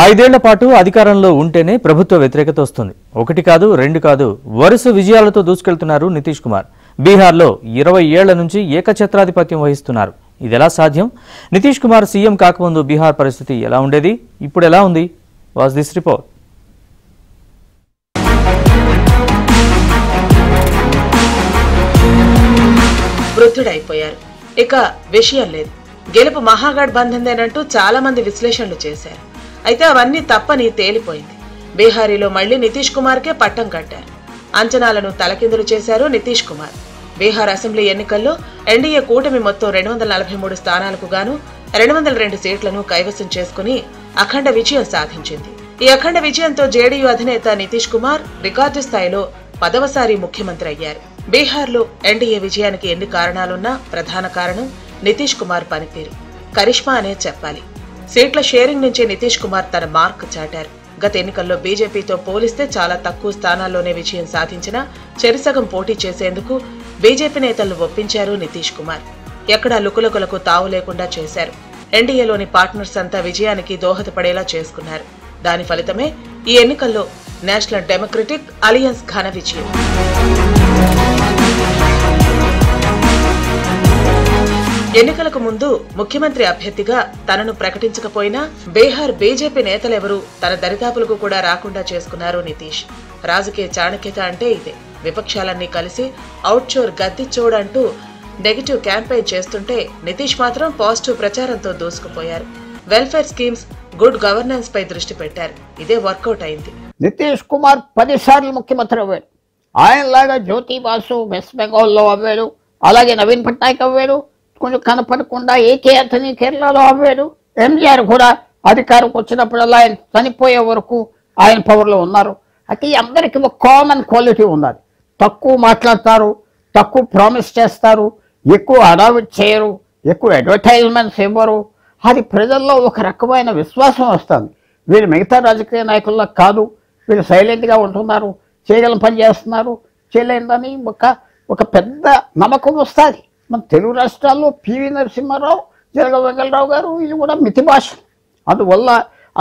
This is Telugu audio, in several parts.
ఐదేళ్ల పాటు అధికారంలో ఉంటేనే ప్రభుత్వ వ్యతిరేకత వస్తుంది. ఒకటి కాదు, రెండు కాదు, వరుస విజయాలతో దూసుకెళ్తున్నారు నితీష్ కుమార్. బీహార్లో 20 ఏళ్ల నుంచి ఏకఛత్రాధిపత్యం వహిస్తున్నారు. ఇదెలా సాధ్యం? నితీష్ కుమార్ సీఎం కాకముందు బీహార్ పరిస్థితి ఎలా ఉండేది, ఇప్పుడు ఎలా ఉంది? Was this report. వృద్ధుడైపోయారు, ఇక విషయం లేదు. గెలుపు మహాగఠబంధన్దేనంటూ చాలా మంది విశ్లేషణలు చేశారు. అయితే అవన్నీ తప్పని తేలిపోయింది. బీహారీలో మళ్లీ నితీష్ కుమార్కే పట్టం కట్టారు. అంచనాలను తలకిందులు చేశారు నితీష్ కుమార్. బీహార్ అసెంబ్లీ ఎన్నికల్లో ఎన్డీఏ కూటమి మొత్తం 243 స్థానాలకు గాను 202 సీట్లను కైవసం చేసుకుని అఖండ విజయం సాధించింది. ఈ అఖండ విజయంతో జేడీయూ అధినేత నితీష్ కుమార్ రికార్డు స్థాయిలో 10వసారి ముఖ్యమంత్రి అయ్యారు. బీహార్లో ఎన్డీఏ విజయానికి ఎన్ని కారణాలున్నా ప్రధాన కారణం నితీష్ కుమార్ పనితీరు, కరిష్మా అనే చెప్పాలి. సీట్ల షేరింగ్ నుంచి నితీష్ కుమార్ తన మార్క్ చాటారు. గత ఎన్నికల్లో బీజేపీతో పోలిస్తే చాలా తక్కువ స్థానాల్లోనే విజయం సాధించిన చెరిసగం పోటీ చేసేందుకు బీజేపీ నేతలను ఒప్పించారు నితీష్ కుమార్. ఎక్కడా లుకులకులకు తావు లేకుండా చేశారు. ఎన్డీఏలోని పార్ట్నర్స్ అంతా విజయానికి దోహదపడేలా చేసుకున్నారు. దాని ఫలితమే ఈ ఎన్నికల్లో నేషనల్ డెమోక్రటిక్ అలియన్స్ ఘన విజయం. ఎన్నికలకు ముందు ముఖ్యమంత్రి అభ్యర్థిగా తనను ప్రకటించకపోయినా బీహార్ బీజేపీ నేతలెవరూ తన దరిదాపులకు కూడా రాకుండా చేసుకున్నారు నితీష్. రాజకీయ చాణక్యత అంటే ఇదే. విపక్షాలన్నీ కలిసి అవుట్చోర్ గద్దిచ్చోడంటూ నెగిటివ్ క్యాంపెయిన్ చేస్తుంటే నితీష్ మాత్రం పాజిటివ్ ప్రచారంతో దూసుకుపోయారు. వెల్ఫేర్ స్కీమ్స్, గుడ్ గవర్నెన్స్ పై దృష్టి పెట్టారు. ఇదే వర్కౌట్ అయింది. నితీష్ కుమార్ 10 సార్లు ముఖ్యమంత్రి అవ్వారు. ఆయనలాగా జ్యోతి బాసు వెస్ట్ బెంగాల్లో అవ్వారు, అలాగే నవీన్ పట్నాయక్ అవ్వారు, కొంచెం కనపడకుండా ఏకే అతని కేరళలో అవ్వారు. ఎంజీఆర్ కూడా అధికారంకి వచ్చినప్పుడల్లా ఆయన చనిపోయే వరకు ఆయన పవర్లో ఉన్నారు. అయితే అందరికీ ఒక కామన్ క్వాలిటీ ఉన్నది. తక్కువ మాట్లాడతారు, తక్కువ ప్రామిస్ చేస్తారు, ఎక్కువ అడావిట్ చేయరు, ఎక్కువ అడ్వర్టైజ్మెంట్స్ ఇవ్వరు. అది ప్రజల్లో ఒక రకమైన విశ్వాసం వస్తుంది. వీళ్ళు మిగతా రాజకీయ నాయకుల్లో కాదు, వీళ్ళు సైలెంట్గా ఉంటున్నారు, చేయగల పని చేస్తున్నారు, చేయలేదని ఒక పెద్ద నమ్మకం వస్తుంది. మన తెలుగు రాష్ట్రాల్లో పివి నరసింహారావు, జరగ వెంగళరావు గారు వీళ్ళు కూడా మితి భాష. అందువల్ల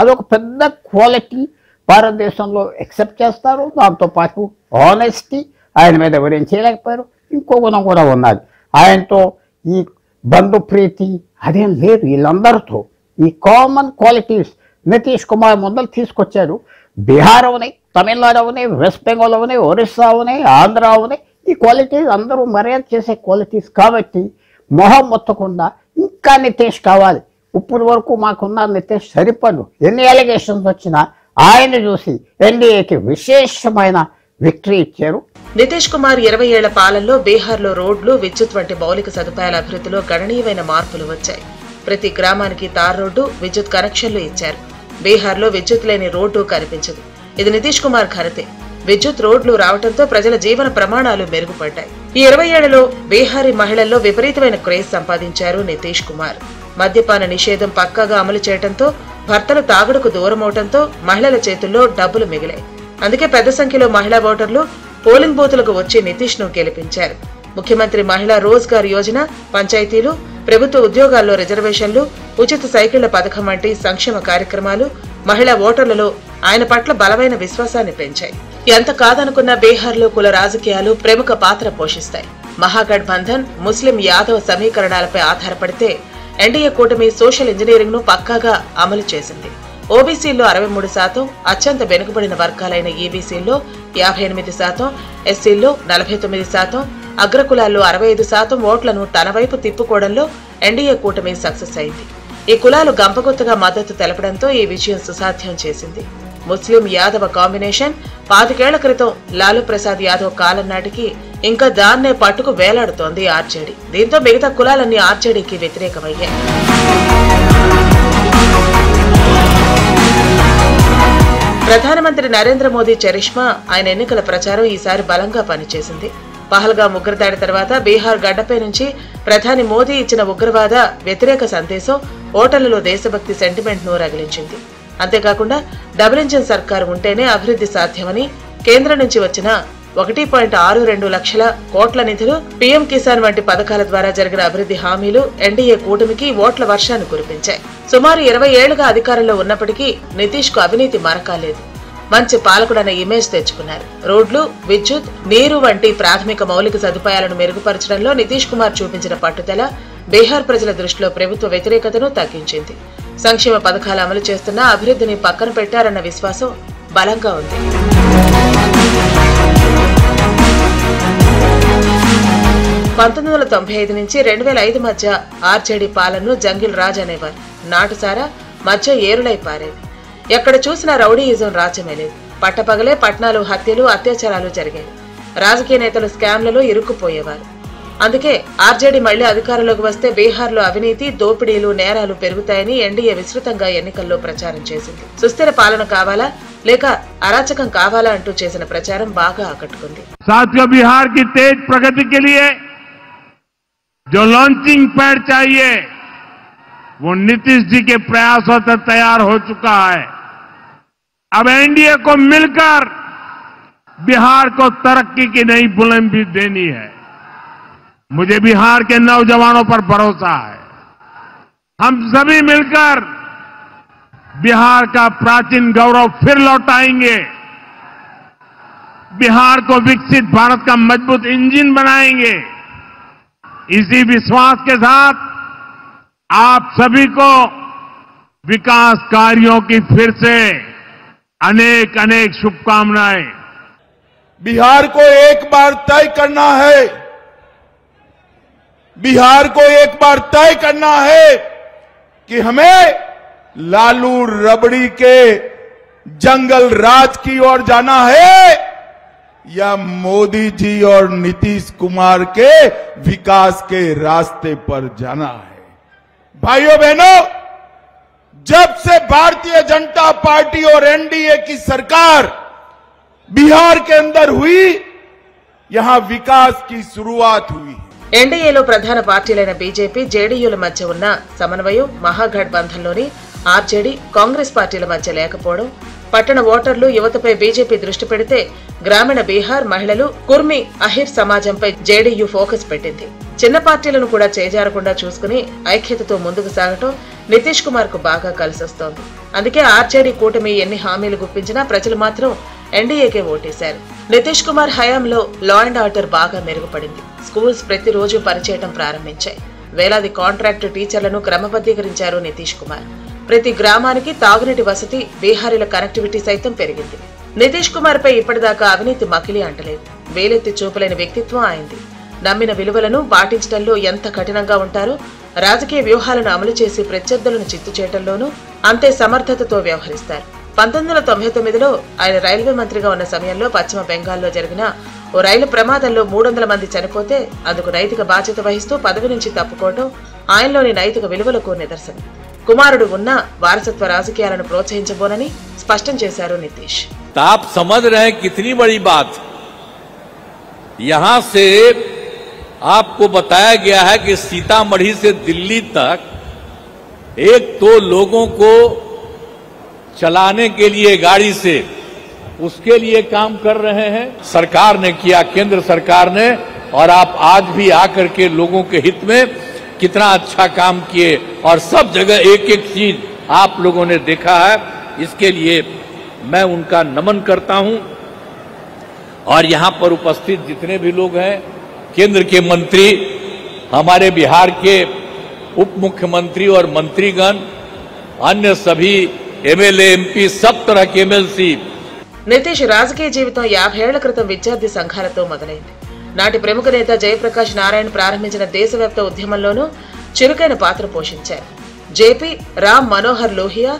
అదొక పెద్ద క్వాలిటీ భారతదేశంలో ఎక్సెప్ట్ చేస్తారు. దాంతోపాటు ఆనెస్టీ, ఆయన మీద ఎవరేం చేయలేకపోయారు. ఇంకో గుణం కూడా ఉన్నది, ఆయనతో ఈ బంధు ప్రీతి అదేం లేదు. వీళ్ళందరితో ఈ కామన్ క్వాలిటీస్ నితీష్ కుమార్ ముందలు తీసుకొచ్చారు. బీహార్ అవని, తమిళనాడు అవని, వెస్ట్ బెంగాల్ అవని, ఒరిస్సా అవని, ఆంధ్ర అవని, ఈ క్వాలిటీస్ అందరూ మర్యాద చేసే క్వాలిటీస్ కాబట్టి మొహం మొత్తకుండా ఇంకా నితీష్ కావాలి. ఇప్పుడు వరకు మాకున్న నితీష్ సరిపడు. ఎన్ని అలిగేషన్స్ వచ్చినా ఆయన చూసి ఎన్డీఏకి విశేషమైన విక్టరీ ఇచ్చారు. నితీష్ కుమార్ 20 ఏళ్ల పాలనలో బీహార్లో రోడ్లు, విద్యుత్ వంటి మౌలిక సదుపాయాల అభివృద్ధిలో గణనీయమైన మార్పులు వచ్చాయి. ప్రతి గ్రామానికి తార్ రోడ్డు, విద్యుత్ కనెక్షన్లు ఇచ్చారు. బీహార్లో విద్యుత్ లేని రోడ్డు కనిపించదు. ఇది నితీష్ కుమార్ ఘనతే. విద్యుత్ రోడ్లు రావడంతో ప్రజల జీవన ప్రమాణాలు మెరుగుపడ్డాయి. ఈ 20 ఏళ్లలో బీహారీ మహిళల్లో విపరీతమైన క్రేజ్ సంపాదించారు నితీష్ కుమార్. మద్యపాన నిషేధం పక్కాగా అమలు చేయడంతో, భర్తలు తాగుడుకు దూరమవడంతో మహిళల చేతుల్లో డబ్బులు మిగిలాయి. అందుకే పెద్ద సంఖ్యలో మహిళా ఓటర్లు పోలింగ్ బూతులకు వచ్చి నితీష్ ను గెలిపించారు. ముఖ్యమంత్రి మహిళా రోజ్గార్ యోజన, పంచాయతీలు, ప్రభుత్వ ఉద్యోగాల్లో రిజర్వేషన్లు, ఉచిత సైకిళ్ల పథకం వంటి సంక్షేమ కార్యక్రమాలు మహిళా ఓటర్లలో ఆయన పట్ల బలమైన విశ్వాసాన్ని పెంచాయి. ఎంత కాదనుకున్న బీహార్లో కుల రాజకీయాలు ప్రముఖ పాత్ర పోషిస్తాయి. మహాగఠబంధన్ ముస్లిం యాదవ్ సమీకరణాలపై ఆధారపడితే ఎన్డీఏ కూటమి సోషల్ ఇంజనీరింగ్ ను పక్కాగా అమలు చేసింది. ఓబీసీల్లో 63%, అత్యంత వెనుకబడిన వర్గాలైన ఈబీసీల్లో 58%, ఎస్సీల్లో 49%, అగ్రకులాల్లో 65% ఓట్లను తన వైపు తిప్పుకోవడంలో ఎన్డీఏ కూటమి సక్సెస్ అయింది. ఈ కులాలు గంపగొత్తగా మద్దతు తెలపడంతో ఈ విజయం సుసాధ్యం చేసింది. ముస్లిం యాదవ కాంబినేషన్ 25 ఏళ్ల క్రితం లాలూ ప్రసాద్ యాదవ్ కాలం నాటికి ఇంకా దాన్నే పట్టుకు వేలాడుతోంది ఆర్జేడీ. దీంతో మిగతా కులాలన్నీ ఆర్జేడీకి వ్యతిరేకమయ్యాయి. ప్రధానమంత్రి నరేంద్ర మోదీ చరిష్మా, ఆయన ఎన్నికల ప్రచారం ఈసారి బలంగా పనిచేసింది. పహల్గాం ఉగ్రదాడి తర్వాత బీహార్ గడ్డపై నుంచి ప్రధాని మోదీ ఇచ్చిన ఉగ్రవాద వ్యతిరేక సందేశం ఓటర్లలో దేశభక్తి సెంటిమెంట్ ను రగిలించింది. అంతేకాకుండా డబుల్ ఇంజిన్ సర్కారు ఉంటేనే అభివృద్ధి సాధ్యమని కేంద్రం నుంచి వచ్చిన 1.62 లక్షల కోట్ల నిధులు, పీఎం కిసాన్ వంటి పథకాల ద్వారా జరిగిన అభివృద్ధి హామీలు ఎన్డీఏ కూటమికి ఓట్ల వర్షాన్ని కురిపించాయి. సుమారు 20 ఏళ్లుగా అధికారంలో ఉన్నప్పటికీ నితీష్ కు అవినీతి మరకాలేదు. మంచి పాలకుడన్న ఇమేజ్ తెచ్చుకున్నారు. రోడ్లు, విద్యుత్, నీరు వంటి ప్రాథమిక మౌలిక సదుపాయాలను మెరుగుపరచడంలో నితీష్ కుమార్ చూపించిన పట్టుదల బీహార్ ప్రజల దృష్టిలో ప్రభుత్వ వ్యతిరేకతను తగ్గించింది. సంక్షేమ పథకాలు అమలు చేస్తున్న అభివృద్ధిని పక్కన పెట్టారన్న విశ్వాసం బలంగా ఉంది. (1995 నుంచి 2005 మధ్య ఆర్జేడీ పాలనను జంగిల్ రాజ్ అనేవారు. నాటుసారా మధ్య ఏరులై పారేది. ఎక్కడ చూసినా రౌడీయిజం రాజ్యమే లేదు. పట్టపగలే పట్నాలు, హత్యలు, అత్యాచారాలు జరిగాయి. రాజకీయ నేతలు స్కామ్లలో ఇరుక్కుపోయేవారు. అందుకే ఆర్జేడీ మళ్లీ అధికారంలోకి వస్తే బీహార్లో అవినీతి, దోపిడీలు, నేరాలు పెరుగుతాయని ఎన్డీఏ విస్తృతంగా ఎన్నికల్లో ప్రచారం చేసింది. సుస్థిర పాలన కావాలా లేక అరాచకం కావాలా అంటూ చేసిన ప్రచారం బాగా ఆకట్టుకుంది. साथियों, बिहार की तेज प्रगति के लिए जो लॉन्चिंग पैड चाहिए वो नीतीश जी के प्रयासों से तैयार हो चुका है. अब एनडीए को मिलकर बिहार को तरक्की की नई बुलंदी देनी है. मुझे बिहार के नौजवानों पर भरोसा है. हम सभी मिलकर बिहार का प्राचीन गौरव फिर लौटाएंगे. बिहार को विकसित भारत का मजबूत इंजन बनाएंगे. इसी विश्वास के साथ आप सभी को विकास कार्यों की फिर से अनेक अनेक शुभकामनाएं. बिहार को एक बार तय करना है. बिहार को एक बार तय करना है कि हमें लालू रबड़ी के जंगल राज की ओर जाना है या मोदी जी और नीतीश कुमार के विकास के रास्ते पर जाना है. भाइयों बहनों, जब से भारतीय जनता पार्टी और एनडीए की सरकार बिहार के अंदर हुई, यहां विकास की शुरुआत हुई. ఎన్డీఏలో ప్రధాన పార్టీలైన బీజేపీ, జేడీయూల మధ్య ఉన్న సమన్వయం మహాగఠబంధన్లోని ఆర్జేడీ, కాంగ్రెస్ పార్టీల మధ్య లేకపోవడం, పట్టణ ఓటర్లు, యువతపై బీజేపీ దృష్టి పెడితే గ్రామీణ బీహార్ మహిళలు, కుర్మి, అహిర్ సమాజంపై జేడీయూ ఫోకస్ పెట్టింది. చిన్న పార్టీలను కూడా చేజారకుండా చూసుకుని ఐక్యతతో ముందుకు సాగటం నితీష్ కుమార్ కు బాగా కలిసొస్తోంది. అందుకే ఆర్జేడీ కూటమి ఎన్ని హామీలు గుప్పించినా ప్రజలు మాత్రం ఎన్డీఏకే ఓటేశారు. నితీష్ కుమార్ హయాంలో లా అండ్ ఆర్డర్ బాగా మెరుగుపడింది. స్కూల్స్ ప్రతిరోజు పనిచేయడం ప్రారంభించాయి. వేలాది కాంట్రాక్టు టీచర్లను క్రమబద్ధీకరించారు నితీష్ కుమార్. ప్రతి గ్రామానికి తాగునీటి వసతి, బీహారీల కనెక్టివిటీ సైతం పెరిగింది. నితీష్ కుమార్ పై ఇప్పటిదాకా అవినీతి మకిలి అంటలేదు. వేలెత్తి చూపలేని వ్యక్తిత్వం ఆయనది. నమ్మిన విలువలను పాటించడంలో ఎంత కఠినంగా ఉంటారో రాజకీయ వ్యూహాలను అమలు చేసి ప్రత్యర్థులను చిత్తు చేయడంలోనూ అంతే సమర్థతతో వ్యవహరిస్తారు. 1999లో ఆయన రైల్వే మంత్రిగా ఉన్న సమయంలో పశ్చిమ బెంగాల్లో జరిగిన ఓ రైలు ప్రమాదంలో 300 మంది చనిపోతే అందుకు నైతిక బాధ్యత వహిస్తూ పదవి నుంచి తప్పుకోవడం ఆయనలోని నైతిక విలువలకు నిదర్శనం. కుమారుడు ఉన్న వారసత్వ రాజకీయాలను ప్రోత్సహించబోనని స్పష్టం చేశారు నితీష్. आप समझ रहे हैं कितनी बड़ी बात. यहां से आपको बताया गया है कि सीतामढ़ी से दिल्ली तक एक तो लोगों को चलाने के लिए गाड़ी से उसके लिए काम कर रहे हैं. सरकार ने किया, केंद्र सरकार ने, और आप आज भी आकर के लोगों के हित में कितना अच्छा काम किए और सब जगह एक एक चीज आप लोगों ने देखा है. इसके लिए मैं उनका नमन करता हूं. और यहां पर उपस्थित जितने भी लोग हैं, केंद्र के मंत्री, हमारे बिहार के उप मुख्यमंत्री और मंत्रीगण, अन्य सभी एमएलए, एमपी, सब तरह के एमएलसी. నితీష్ రాజకీయ జీవితం 50 ఏళ్ల క్రితం విద్యార్థి సంఘాలతో మొదలైంది. నాటి ప్రముఖ నేత జయప్రకాష్ నారాయణ్ ప్రారంభించిన దేశవ్యాప్త ఉద్యమంలోనూ చురుకైన పాత్ర పోషించారు. జేపీ, రామ్ మనోహర్ లోహియా,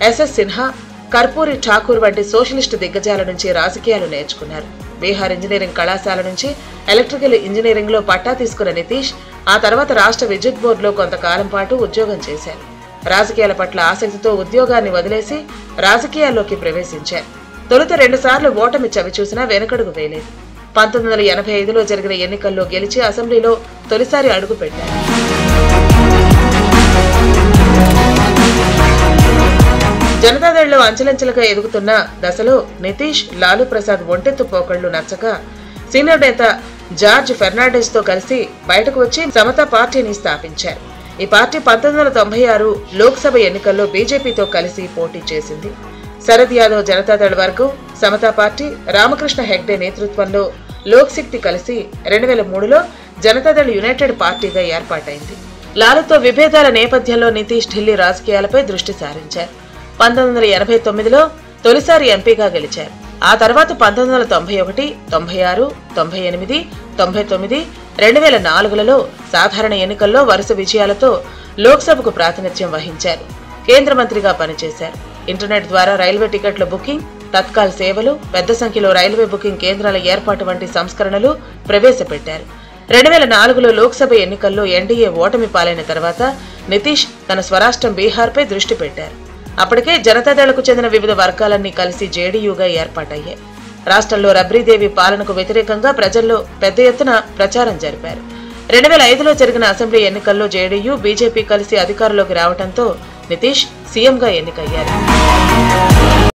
ఎస్ఎస్ సిన్హా, కర్పూరి ఠాకూర్ వంటి సోషలిస్టు దిగ్గజాల నుంచి రాజకీయాలు నేర్చుకున్నారు. బీహార్ ఇంజనీరింగ్ కళాశాల నుంచి ఎలక్ట్రికల్ ఇంజనీరింగ్ లో పట్టా తీసుకున్న నితీష్ ఆ తర్వాత రాష్ట్ర విద్యుత్ బోర్డులో కొంతకాలం పాటు ఉద్యోగం చేశారు. రాజకీయాల పట్ల ఆసక్తితో ఉద్యోగాన్ని వదిలేసి రాజకీయాల్లోకి ప్రవేశించారు. తొలుత 2 సార్లు ఓటమి చవిచూసినా వెనకడుగు వేయలేదు. 1985లో జరిగిన ఎన్నికల్లో గెలిచి అసెంబ్లీలో తొలిసారి అడుగుపెట్టారు. జనతాదళ్లో అంచెలంచెలుగా ఎదుగుతున్న దశలో నితీష్, లాలూ ప్రసాద్ ఒంటెత్తు పోకళ్లు నచ్చక సీనియర్ నేత జార్జ్ ఫెర్నాండెస్ తో కలిసి బయటకు వచ్చి సమతా పార్టీని స్థాపించారు. ఈ పార్టీ 1996 లోక్సభ ఎన్నికల్లో బీజేపీతో కలిసి పోటీ చేసింది. శరద్ యాదవ్ జనతాదళ్ వర్గం, సమతా పార్టీ రామకృష్ణ హెగ్డే నేతృత్వంలో లోక్శక్తి కలిసి 2003లో జనతాదళ్ యునైటెడ్ పార్టీగా ఏర్పాటైంది. లాలుతో విభేదాల నేపథ్యంలో నితీష్ ఢిల్లీ రాజకీయాలపై దృష్టి సారించారు. 1989లో తొలిసారి ఎంపీగా గెలిచారు. ఆ తర్వాత 1991, 96, 98, 99, 2004లలో సాధారణ ఎన్నికల్లో వరుస విజయాలతో లోక్సభకు ప్రాతినిధ్యం వహించారు. కేంద్ర మంత్రిగా పనిచేశారు. ఇంటర్నెట్ ద్వారా రైల్వే టికెట్ల బుకింగ్, తత్కాల్ సేవలు, పెద్ద సంఖ్యలో రైల్వే బుకింగ్ కేంద్రాల ఏర్పాటు వంటి సంస్కరణలు ప్రవేశపెట్టారు. 2004లో లోక్సభ ఎన్నికల్లో ఎన్డీఏ ఓటమి పాలైన తర్వాత నితీష్ తన స్వరాష్ట్రం బీహార్పై దృష్టి పెట్టారు. అప్పటికే జనతాదళకు చెందిన వివిధ వర్గాలన్నీ కలిసి జేడీయూగా ఏర్పాటయ్యాయి. రాష్ట్రంలో రబ్రీదేవి పాలనకు వ్యతిరేకంగా ప్రజల్లో పెద్ద ఎత్తున ప్రచారం జరిపారు. 2005లో జరిగిన అసెంబ్లీ ఎన్నికల్లో జేడీయూ, బీజేపీ కలిసి అధికారంలోకి రావడంతో నితీష్ సీఎంగా ఎన్నికయ్యారు.